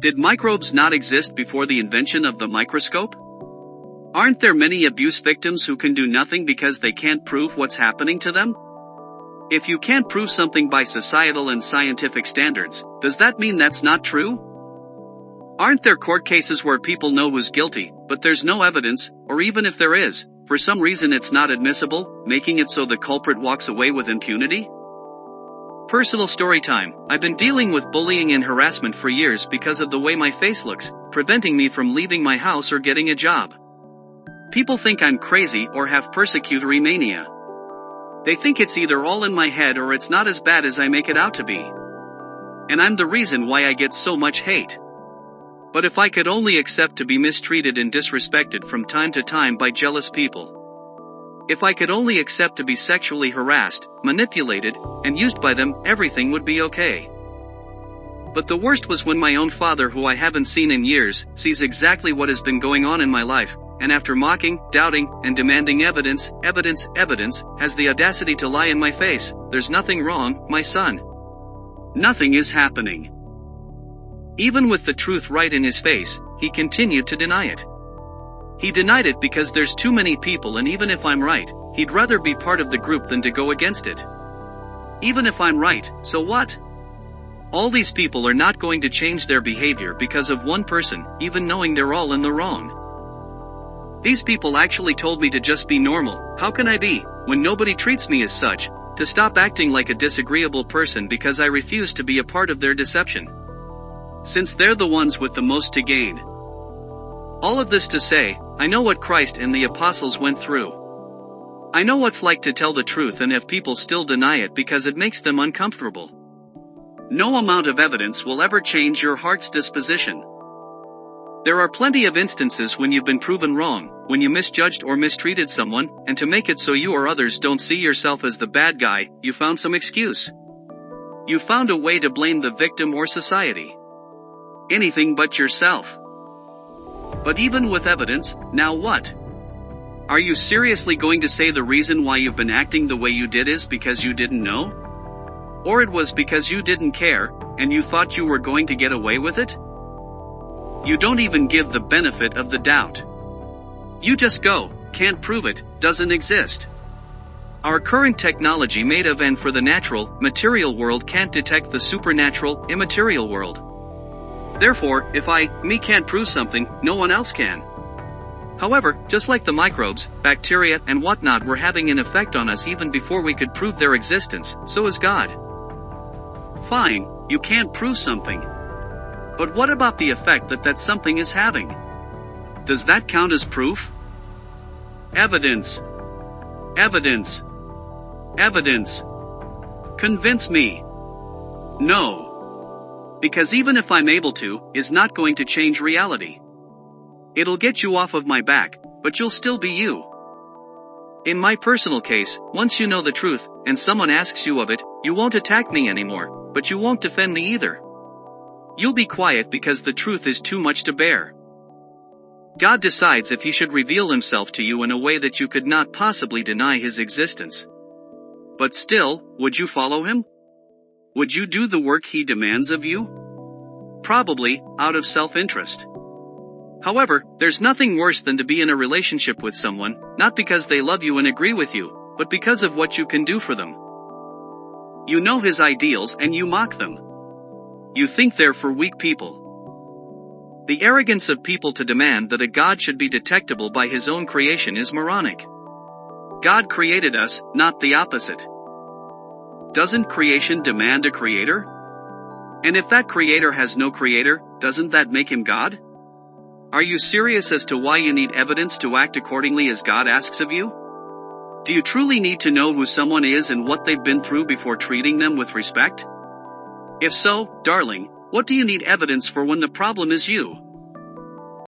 Did microbes not exist before the invention of the microscope? Aren't there many abuse victims who can do nothing because they can't prove what's happening to them? If you can't prove something by societal and scientific standards, does that mean that's not true? Aren't there court cases where people know who's guilty, but there's no evidence, or even if there is, for some reason it's not admissible, making it so the culprit walks away with impunity? Personal story time. I've been dealing with bullying and harassment for years because of the way my face looks, preventing me from leaving my house or getting a job. People think I'm crazy or have persecutory mania. They think it's either all in my head or it's not as bad as I make it out to be. And I'm the reason why I get so much hate. But if I could only accept to be mistreated and disrespected from time to time by jealous people. If I could only accept to be sexually harassed, manipulated, and used by them, everything would be okay. But the worst was when my own father, who I haven't seen in years, sees exactly what has been going on in my life, and after mocking, doubting, and demanding evidence, has the audacity to lie in my face. There's nothing wrong, my son. Nothing is happening. Even with the truth right in his face, he continued to deny it. He denied it because there's too many people, and even if I'm right, he'd rather be part of the group than to go against it. Even if I'm right, so what? All these people are not going to change their behavior because of one person, even knowing they're all in the wrong. These people actually told me to just be normal. How can I be, when nobody treats me as such, to stop acting like a disagreeable person because I refuse to be a part of their deception? Since they're the ones with the most to gain. All of this to say, I know what Christ and the apostles went through. I know what's like to tell the truth and have people still deny it because it makes them uncomfortable. No amount of evidence will ever change your heart's disposition. There are plenty of instances when you've been proven wrong, when you misjudged or mistreated someone, and to make it so you or others don't see yourself as the bad guy, you found some excuse. You found a way to blame the victim or society. Anything but yourself. But even with evidence, now what? Are you seriously going to say the reason why you've been acting the way you did is because you didn't know? Or it was because you didn't care, and you thought you were going to get away with it? You don't even give the benefit of the doubt. You just go, can't prove it, doesn't exist. Our current technology made of and for the natural, material world can't detect the supernatural, immaterial world. Therefore, if me can't prove something, no one else can. However, just like the microbes, bacteria, and whatnot were having an effect on us even before we could prove their existence, so is God. Fine, you can't prove something. But what about the effect that something is having? Does that count as proof? Evidence. Evidence. Evidence. Convince me. No. Because even if I'm able to, is not going to change reality. It'll get you off of my back, but you'll still be you. In my personal case, once you know the truth, and someone asks you of it, you won't attack me anymore, but you won't defend me either. You'll be quiet because the truth is too much to bear. God decides if he should reveal himself to you in a way that you could not possibly deny his existence. But still, would you follow him? Would you do the work he demands of you? Probably, out of self-interest. However, there's nothing worse than to be in a relationship with someone, not because they love you and agree with you, but because of what you can do for them. You know his ideals and you mock them. You think they're for weak people. The arrogance of people to demand that a God should be detectable by his own creation is moronic. God created us, not the opposite. Doesn't creation demand a creator? And if that creator has no creator, doesn't that make him God? Are you serious as to why you need evidence to act accordingly as God asks of you? Do you truly need to know who someone is and what they've been through before treating them with respect? If so, darling, what do you need evidence for when the problem is you?